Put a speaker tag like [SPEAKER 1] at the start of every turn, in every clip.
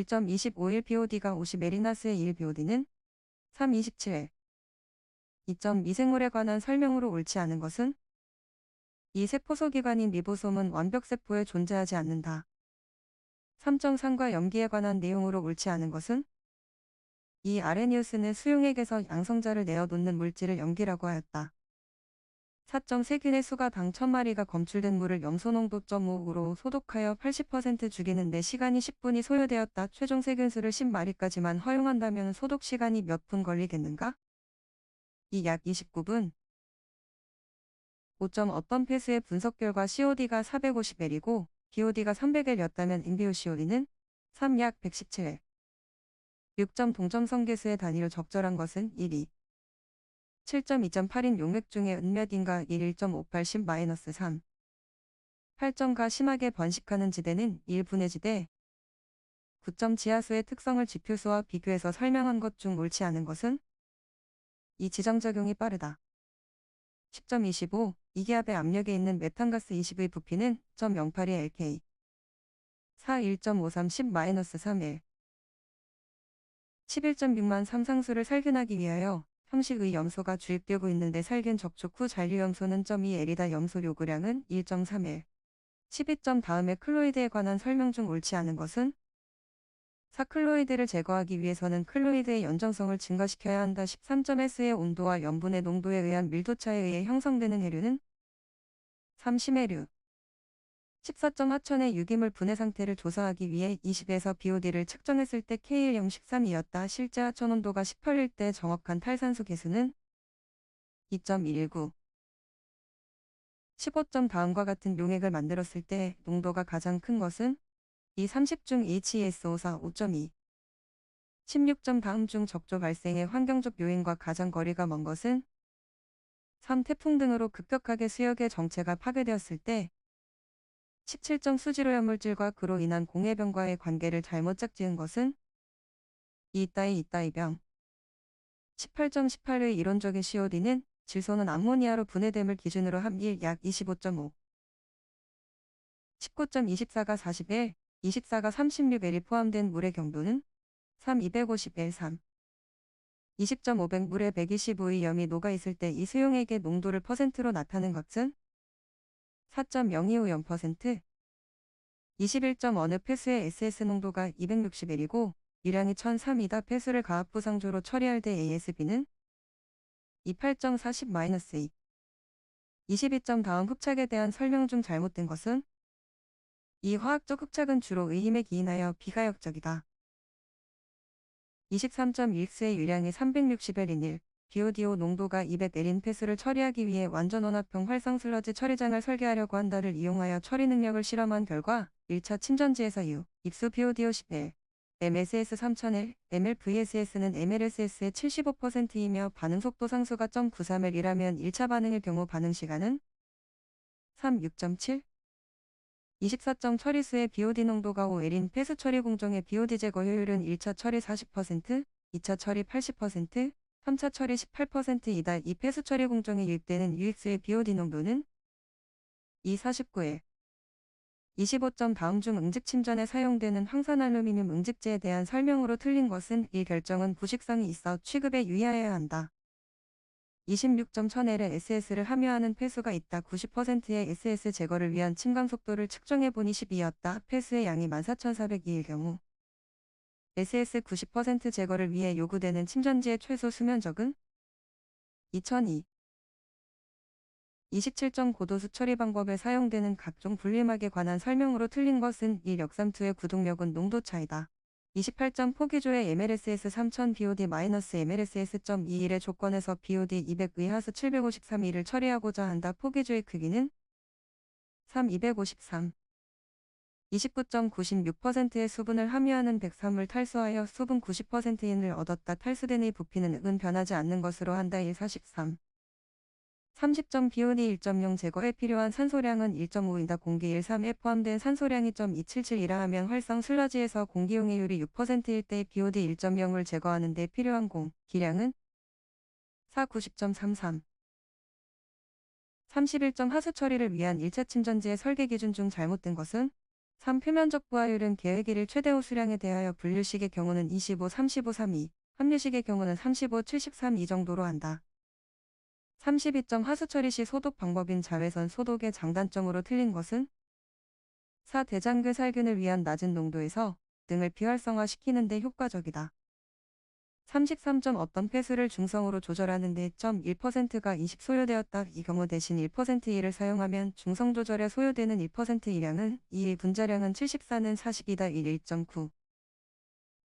[SPEAKER 1] 1.25일 BOD가 50ml 나스의 1 BOD는 3.27회. 2점 미생물에 관한 설명으로 옳지 않은 것은 이 세포소기관인 리보솜은 완벽세포에 존재하지 않는다. 3.3과 염기에 관한 내용으로 옳지 않은 것은 이 아레니우스는 수용액에서 양성자를 내어놓는 물질을 염기라고 하였다. 4점 세균의 수가 당 1000마리가 검출된 물을 염소농도 0.5으로 소독하여 80% 죽이는 데 시간이 10분이 소요되었다. 최종 세균수를 10마리까지만 허용한다면 소독 시간이 몇 분 걸리겠는가? 이 약 29분. 5점 어떤 폐수의 분석 결과 COD가 450L이고 BOD가 300L였다면 인비오COD는 3 약 117L. 6점 동점성계수의 단위로 적절한 것은 1이 7.2.8인 용액 중에 은몇인가 1.5810-3. 8점가 심하게 번식하는 지대는 1분의 지대. 9점 지하수의 특성을 지표수와 비교해서 설명한 것 중 옳지 않은 것은 이 지정작용이 빠르다. 10.25 이기압의 압력에 있는 메탄가스 20의 부피는 0.082 Lk. 4 1.5310-3L. 11.6만 삼상수를 살균하기 위하여 형식의 염소가 주입되고 있는데 살균 접촉 후 잔류염소는 0.2L이다. 염소 요구량은 1.3L. 12점 다음에 클로이드에 관한 설명 중 옳지 않은 것은 사클로이드를 제거하기 위해서는 클로이드의 연정성을 증가시켜야 한다. 13점 S의 온도와 염분의 농도에 의한 밀도차에 의해 형성되는 해류는 3 심해류. 14점 하천의 유기물 분해 상태를 조사하기 위해 20에서 BOD를 측정했을 때 K1.013이었다. 실제 하천 온도가 18일 때 정확한 탈산소 계수는 2.119. 15점 다음과 같은 용액을 만들었을 때 농도가 가장 큰 것은 이 30 중 HESO4 5.2. 16점 다음 중 적조 발생의 환경적 요인과 가장 거리가 먼 것은 3 태풍 등으로 급격하게 수역의 정체가 파괴되었을 때 17점 수질오염물질과 그로 인한 공해병과의 관계를 잘못 짝지은 것은 이따이병. 18점 18의 이론적인 COD는 질소는 암모니아로 분해됨을 기준으로 함1 약 25.5. 19.24가 41, 24가 36L이 포함된 물의 경도는 3 250L 3. 20.500 물에 125의 염이 녹아있을 때 이 수용액의 농도를 퍼센트로 나타낸 것은 4.0250%. 21점 어느 폐수의 SS 농도가 260L이고 유량이 1003이다. 폐수를 가압부상조로 처리할 때 ASB는 28.40-2. 22점 다음 흡착에 대한 설명 중 잘못된 것은 이 화학적 흡착은 주로 의힘에 기인하여 비가역적이다. 23.1x의 유량이 360L인 1, BODO 농도가 200L인 폐수를 처리하기 위해 완전원합형 활성 슬러지 처리장을 설계하려고 한다를 이용하여 처리 능력을 실험한 결과 1차 침전지에서 U, 입수 BODO 10L, MSS 3000L, MLVSS는 MLSS의 75%이며 반응 속도 상수가 0.93L이라면 1차 반응일 경우 반응 시간은 3, 6.7. 24점 처리수의 BOD 농도가 5L인 폐수 처리 공정의 BOD 제거 효율은 1차 처리 40%, 2차 처리 80%, 3차 처리 18%이다. 이 폐수 처리 공정에 유입되는 UX의 BOD 농도는 249L. 25점 다음 중 응직 침전에 사용되는 황산알루미늄 응직제에 대한 설명으로 틀린 것은 이 결정은 부식성이 있어 취급에 유의하여야 한다. 26점 1000L의 SS를 함유하는 폐수가 있다. 90%의 SS 제거를 위한 침감 속도를 측정해보니 12였다. 폐수의 양이 14402일 경우 SS 90% 제거를 위해 요구되는 침전지의 최소 수면적은 2002. 27점 고도수 처리 방법에 사용되는 각종 분리막에 관한 설명으로 틀린 것은 1 역삼투의 구동력은 농도 차이다. 28점 포기조의 MLSS 3000 BOD-MLSS.21의 조건에서 BOD 200의 하수 753E를 처리하고자 한다. 포기조의 크기는 3 253. 29.96%의 수분을 함유하는 103을 탈수하여 수분 90%인을 얻었다. 탈수된 의 부피는 은 변하지 않는 것으로 한다. 1 43. 30점 BOD 1.0 제거에 필요한 산소량은 1.5이다. 공기 1.3에 포함된 산소량이 0.277이라 하면 활성 슬러지에서 공기 용해율이 6%일 때 BOD 1.0을 제거하는 데 필요한 공기량은 4 90.33. 31점 하수 처리를 위한 1차 침전지의 설계 기준 중 잘못된 것은 3. 표면적 부하율은 계획 일일 최대호 수량에 대하여 분류식의 경우는 25, 35, 32, 합류식의 경우는 35, 73 이 정도로 한다. 32점 하수 처리 시 소독 방법인 자외선 소독의 장단점으로 틀린 것은 4. 대장균 살균을 위한 낮은 농도에서 등을 비활성화시키는 데 효과적이다. 33점 어떤 폐수를 중성으로 조절하는 데 1%가 20 소요되었다. 이 경우 대신 1% 이를 사용하면 중성 조절에 소요되는 1% 이량은 2의 분자량은 74는 42다. 1.9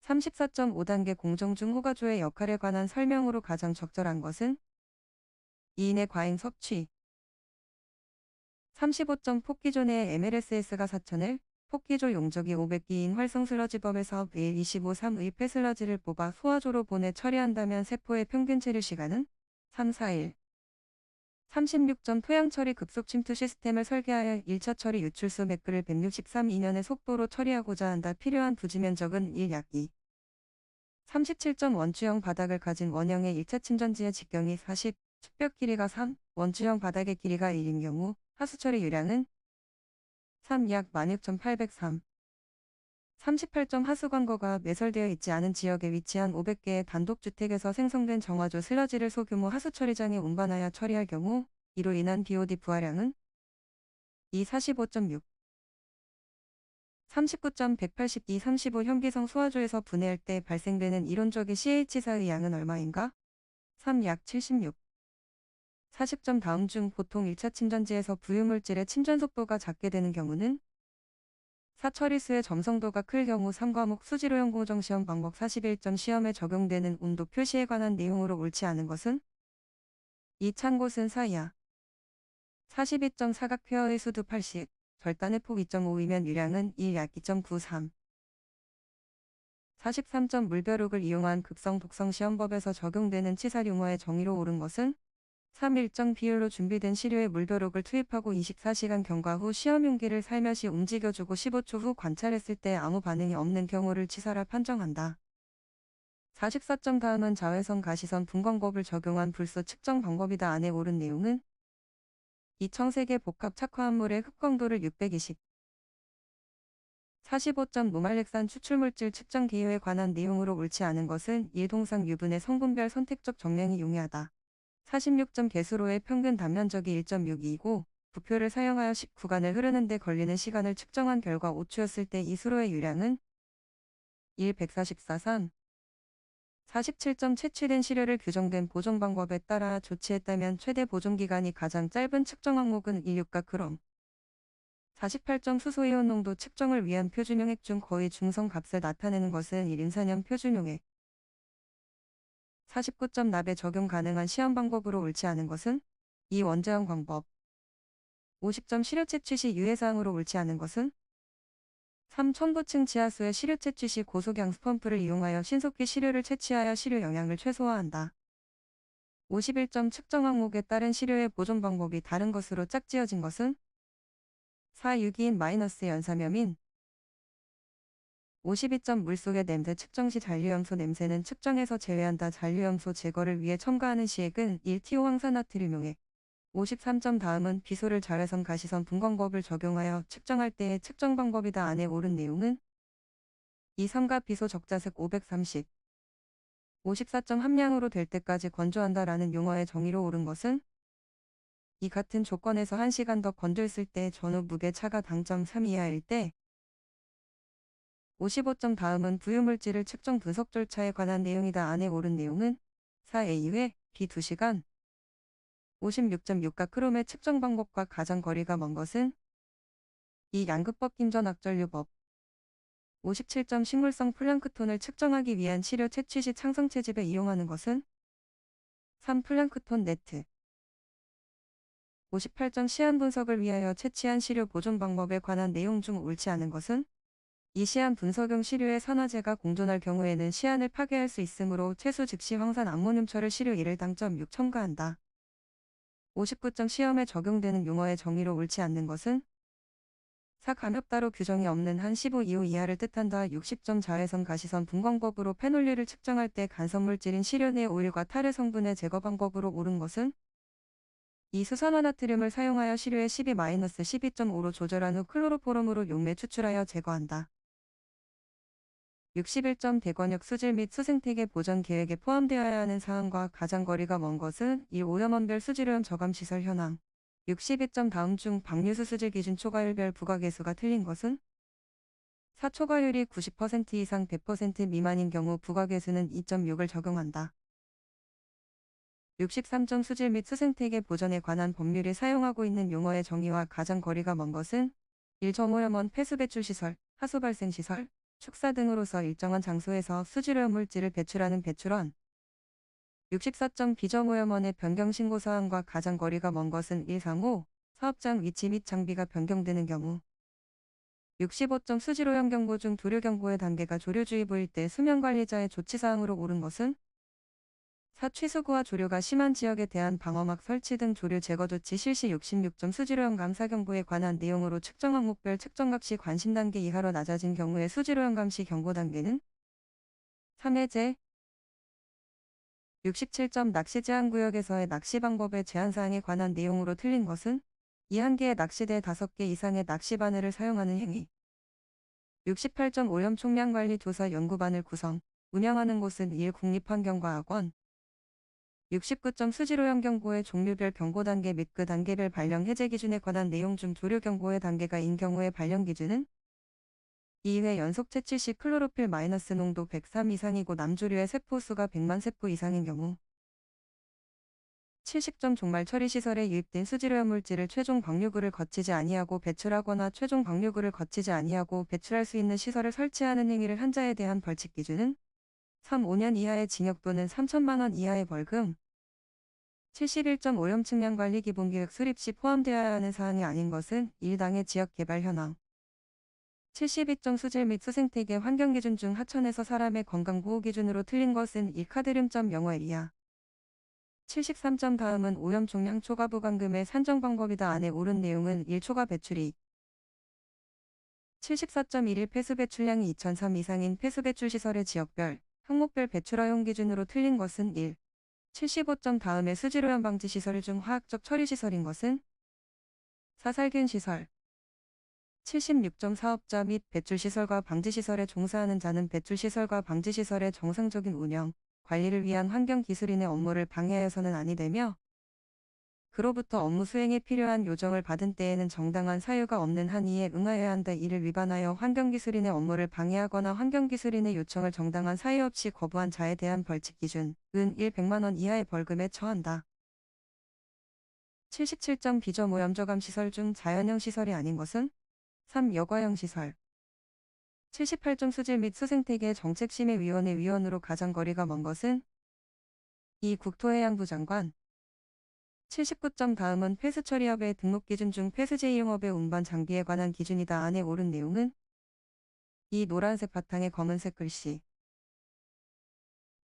[SPEAKER 1] 34.5단계 공정 중 호가조의 역할에 관한 설명으로 가장 적절한 것은 2인의 과잉 섭취. 35점 폭기조 내의 MLSS가 4000을 폭기조 용적이 500기인 활성 슬러지법에서 매일 25-3의 폐슬러지를 뽑아 소화조로 보내 처리한다면 세포의 평균 체류 시간은 3-4일. 36점 토양 처리 급속 침투 시스템을 설계하여 1차 처리 유출수 매크를 163이년의 속도로 처리하고자 한다. 필요한 부지 면적은 1약 2. 37점 원주형 바닥을 가진 원형의 1차 침전지의 직경이 40, 축벽 길이가 3, 원주형 바닥의 길이가 1인 경우 하수 처리 유량은 3. 약 16,803. 38점 하수 관거가 매설되어 있지 않은 지역에 위치한 500개의 단독주택에서 생성된 정화조 슬러지를 소규모 하수 처리장에 운반하여 처리할 경우 이로 인한 BOD 부하량은 2. 45.6. 39점 182 35 현기성 소화조에서 분해할 때 발생되는 이론적인 CH4의 양은 얼마인가? 3. 약 76. 40점 다음 중 보통 1차 침전지에서 부유물질의 침전 속도가 작게 되는 경우는 4. 처리수의 점성도가 클 경우 3과목 수지로형 고정시험 방법 41점 시험에 적용되는 온도 표시에 관한 내용으로 옳지 않은 것은 2. 찬 곳은 4이야. 42점 사각폐허의 수두 80, 절단의 폭 2.5이면 유량은 1 약 2.93. 43점 물벼룩을 이용한 극성 독성 시험법에서 적용되는 치사융화의 정의로 옳은 것은 3. 일정 비율로 준비된 시료에 물벼룩을 투입하고 24시간 경과 후 시험 용기를 살며시 움직여주고 15초 후 관찰했을 때 아무 반응이 없는 경우를 치사라 판정한다. 44점 다음은 자외선 가시선 분광법을 적용한 불소 측정 방법이다. 안에 옳은 내용은 이 청색의 복합 착화합물의 흡광도를 620. 45점 노말렉산 추출물질 측정 기호에 관한 내용으로 옳지 않은 것은 일동상 유분의 성분별 선택적 정량이 용이하다. 46점 개수로의 평균 단면적이 1.62이고 부표를 사용하여 10구간을 흐르는 데 걸리는 시간을 측정한 결과 5초였을 때 이 수로의 유량은 1 144.3. 47점 채취된 시료를 규정된 보존 방법에 따라 조치했다면 최대 보존기간이 가장 짧은 측정 항목은 1,6가 그럼. 48점 수소이온 농도 측정을 위한 표준용액 중 거의 중성 값을 나타내는 것은 1인산염 표준용액. 49점 납에 적용 가능한 시험 방법으로 옳지 않은 것은 2. 원자형 방법. 50점 시료 채취 시 유의사항으로 옳지 않은 것은 3. 첨부층 지하수의 시료 채취 시 고속양수 펌프를 이용하여 신속히 시료를 채취하여 시료 영향을 최소화한다. 51점 측정 항목에 따른 시료의 보존 방법이 다른 것으로 짝지어진 것은 4. 유기인 마이너스 연사염인. 52점 물속의 냄새 측정 시 잔류염소 냄새는 측정에서 제외한다. 잔류염소 제거를 위해 첨가하는 시액은 1티오 황산나트륨용액. 53점 다음은 비소를 자외선 가시선 분광법을 적용하여 측정할 때의 측정 방법이다. 안에 옳은 내용은 2. 삼각 비소 적자색 530. 54점 함량으로 될 때까지 건조한다 라는 용어의 정의로 옳은 것은 이 같은 조건에서 1시간 더 건조했을 때 전후 무게 차가 당점 3 이하일 때. 55점 다음은 부유물질을 측정 분석 절차에 관한 내용이다. 안에 옳은 내용은 4A 이외 B 2시간. 56.6가 크롬의 측정 방법과 가장 거리가 먼 것은 이 양극법 김전 악전류법. 57점 식물성 플랑크톤을 측정하기 위한 시료 채취 시 창성 채집에 이용하는 것은 3. 플랑크톤 네트. 58점 시안 분석을 위하여 채취한 시료 보존 방법에 관한 내용 중 옳지 않은 것은 이 시안 분석용 시료의 산화제가 공존할 경우에는 시안을 파괴할 수 있으므로 최소 즉시 황산 암모늄철을 시료 1일 당점 6 첨가한다. 59점 시험에 적용되는 용어의 정의로 옳지 않는 것은 4. 감협 따로 규정이 없는 한 15 이하를 뜻한다. 60점 자외선 가시선 분광법으로 페놀류를 측정할 때 간섭물질인 시료 내 오일과 탈의 성분의 제거 방법으로 옳은 것은 이 수산화나트륨을 사용하여 시료에 12-12.5로 조절한 후 클로로포름으로 용매 추출하여 제거한다. 61점 대권역 수질 및 수생태계 보전 계획에 포함되어야 하는 사항과 가장 거리가 먼 것은 1. 오염원별 수질오염 저감 시설 현황. 62점 다음 중 방류수 수질 기준 초과율별 부과계수가 틀린 것은 4. 초과율이 90% 이상 100% 미만인 경우 부과계수는 2.6을 적용한다. 63점 수질 및 수생태계 보전에 관한 법률이 사용하고 있는 용어의 정의와 가장 거리가 먼 것은 1. 점오염원 폐수배출시설, 하수발생시설, 축사 등으로서 일정한 장소에서 수질오염 물질을 배출하는 배출원. 64점 비점오염원의 변경신고사항과 가장 거리가 먼 것은 1. 상호, 사업장 위치 및 장비가 변경되는 경우. 65점 수질오염 경보 중 조류경보의 단계가 조류주의보일 때 수면관리자의 조치사항으로 옳은 것은 4. 취수구와 조류가 심한 지역에 대한 방어막 설치 등 조류 제거 조치 실시. 66점 수질오염 감사 경보에 관한 내용으로 측정 항목별 측정각 시 관심 단계 이하로 낮아진 경우의 수질오염 감시 경보 단계는 3. 해제. 67점 낚시 제한 구역에서의 낚시 방법의 제한 사항에 관한 내용으로 틀린 것은 2. 한 개의 낚시대 5개 이상의 낚시 바늘을 사용하는 행위. 68점 오염 총량관리 조사 연구반을 구성, 운영하는 곳은 1. 국립환경과학원. 69점 수질오염 경보의 종류별 경보 단계 및 그 단계별 발령 해제 기준에 관한 내용 중 조류 경보의 단계가 인 경우의 발령 기준은 2회 연속 채취 시 클로로필 마이너스 농도 103 이상이고 남조류의 세포수가 100만 세포 이상인 경우. 70점 종말 처리 시설에 유입된 수질오염 물질을 최종 방류구를 거치지 아니하고 배출하거나 최종 방류구를 거치지 아니하고 배출할 수 있는 시설을 설치하는 행위를 한 자에 대한 벌칙 기준은 3. 5년 이하의 징역 또는 3천만 원 이하의 벌금. 71점 오염 측량 관리 기본계획 수립 시 포함되어야 하는 사항이 아닌 것은 1. 당해 지역 개발 현황. 72점 수질 및 수생태계 환경 기준 중 하천에서 사람의 건강 보호 기준으로 틀린 것은 1. 카드뮴점 영어 에리아. 73점 다음은 오염 총량 초과 부담금의 산정 방법이다. 안에 옳은 내용은 1. 초과 배출이 74.11 폐수 배출량이 2003 이상인 폐수 배출 시설의 지역별, 항목별 배출 허용 기준으로 틀린 것은 1. 75점 다음에 수질오염 방지 시설 중 화학적 처리 시설인 것은 4. 살균 시설. 76점 사업자 및 배출시설과 방지시설에 종사하는 자는 배출시설과 방지시설의 정상적인 운영, 관리를 위한 환경기술인의 업무를 방해하여서는 아니 되며 그로부터 업무 수행에 필요한 요정을 받은 때에는 정당한 사유가 없는 한 이에 응하여야 한다. 이를 위반하여 환경기술인의 업무를 방해하거나 환경기술인의 요청을 정당한 사유 없이 거부한 자에 대한 벌칙 기준은 1. 100만 원 이하의 벌금에 처한다. 77점 비점 오염 저감 시설 중 자연형 시설이 아닌 것은 3. 여과형 시설. 78점 수질 및 수생태계 정책심의위원회 위원으로 가장 거리가 먼 것은 2. 국토해양부 장관. 79점 다음은 폐수처리업의 등록기준 중 폐수제이용업의 운반 장비에 관한 기준이다. 안에 옳은 내용은 2. 노란색 바탕에 검은색 글씨.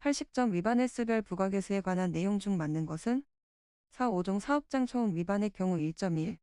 [SPEAKER 1] 80점 위반 횟수별 부과계수에 관한 내용 중 맞는 것은 4. 5종 사업장 처음 위반의 경우 1.1